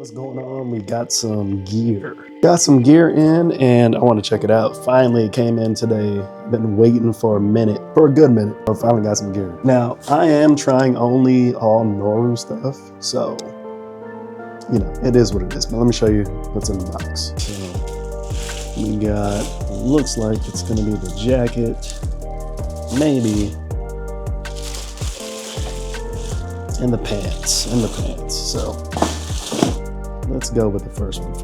What's going on? We got some gear. Got some gear in and I want to check it out. Finally it came in today. Been waiting for a minute, for a good minute. I finally got some gear. Now, I am trying only all Noru stuff. So, you know, it is what it is. But let me show you what's in the box. So, we got, looks like it's going to be the jacket. Maybe. And the pants. So, let's go with the first one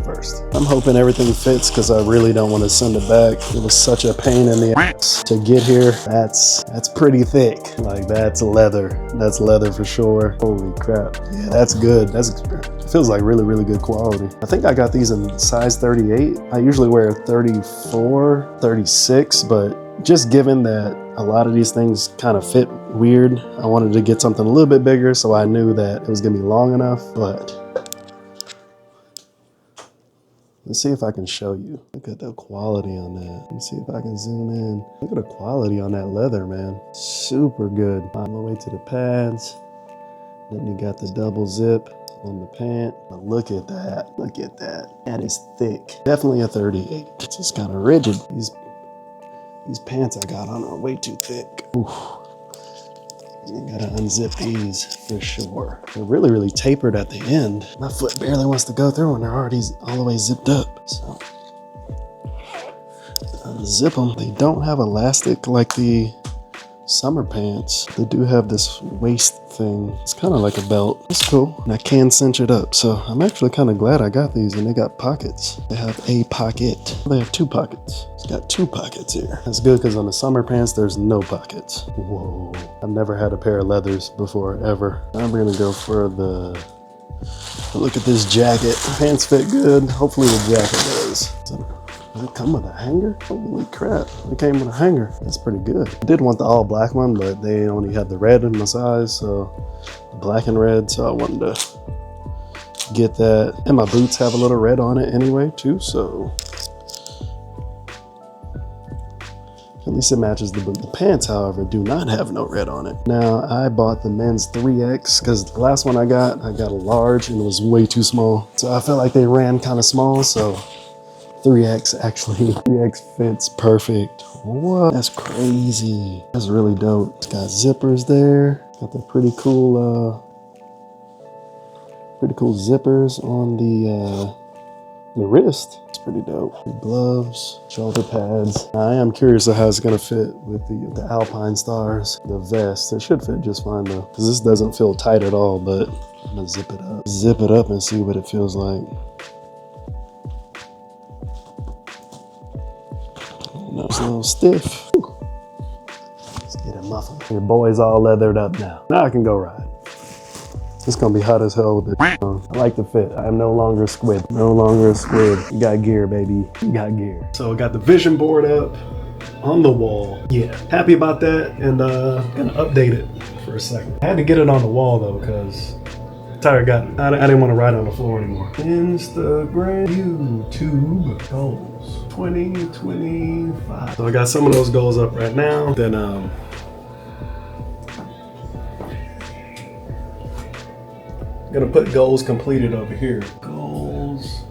first. I'm hoping everything fits because I really don't want to send it back. It was such a pain in the ass to get here. That's pretty thick. Like that's leather. That's leather for sure. Holy crap. Yeah, that's good. It feels like really, really good quality. I think I got these in size 38. I usually wear 34, 36, but just given that a lot of these things kind of fit weird, I wanted to get something a little bit bigger so I knew that it was gonna be long enough. But let's see if I can show you. Look at the quality on that. Let me see if I can zoom in. Look at the quality on that leather, man. Super good. All the way to the pads. Then you got the double zip on the pant. But look at that. Look at that. That is thick. Definitely a 38. It's just kind of rigid. These pants I got on are way too thick. Oof. You gotta unzip these for sure. They're really, really tapered at the end. My foot barely wants to go through and they're already all the way zipped up. So unzip them. They don't have elastic like the summer pants. They do have this waist thing. It's kind of like a belt. It's cool. And I can cinch it up. So I'm actually kind of glad I got these, and they got pockets. They have a pocket. They have two pockets. It's got two pockets here. That's good because on the summer pants, there's no pockets. Whoa. I've never had a pair of leathers before, ever. Now we're gonna go for the, look at this jacket. The pants fit good. Hopefully the jacket does. Does it come with a hanger? Holy crap, it came with a hanger. That's pretty good. I did want the all black one, but they only had the red in my size, so black and red, so I wanted to get that. And my boots have a little red on it anyway too, so at least it matches the boot. The pants, however, do not have no red on it. Now, I bought the men's 3X because the last one I got a large and it was way too small. So I felt like they ran kind of small, so 3X actually. 3X fits perfect. What? That's crazy. That's really dope. It's got zippers there. Got the pretty cool zippers on the wrist. It's pretty dope. The gloves, shoulder pads. I am curious of how it's gonna fit with the Alpine stars. The vest, it should fit just fine though, because this doesn't feel tight at all, but I'm gonna zip it up. Zip it up and see what it feels like. No, it's a little stiff. Whew. Let's get it muffled. Your boy's all leathered up now. Now I can go ride. It's gonna be hot as hell with this on. I like the fit. I am no longer a squid. No longer a squid. You got gear, baby. You got gear. So I got the vision board up on the wall. Yeah, happy about that, and gonna update it for a second. I had to get it on the wall though, because Tyler got it. I didn't want to ride on the floor anymore. Instagram, YouTube goals 2025. So I got some of those goals up right now. Then gonna put goals completed over here. Goals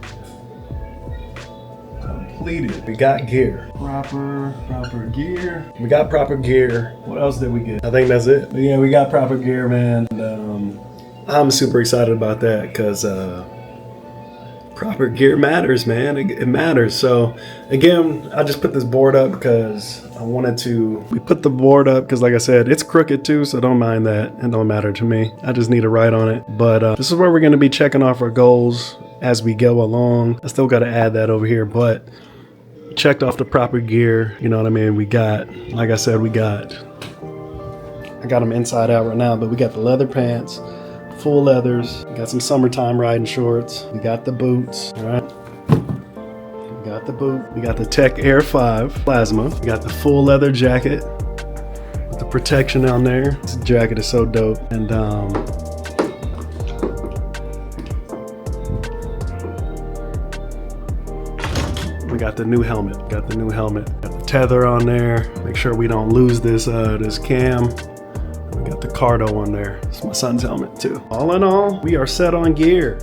completed. We got gear. Proper gear. We got proper gear. What else did we get? I think that's it. But yeah, we got proper gear, man. And, I'm super excited about that because proper gear matters, man. It matters. So again, I just put this board up because I wanted to. We put the board up because, like I said, it's crooked too, so don't mind that. It don't matter to me. I just need to write on it. But this is where we're going to be checking off our goals as we go along. I still got to add that over here, but checked off the proper gear. You know what I mean? We got, like I said, I got them inside out right now, but we got the leather pants. Full leathers. We got some summertime riding shorts. We got the boots. All right. We got the boot. We got the Tech Air 5 Plasma. We got the full leather jacket with the protection on there. This jacket is so dope. And we got the new helmet. Got the tether on there. Make sure we don't lose this cam. We got the Cardo on there. It's my son's helmet too. All in all, we are set on gear.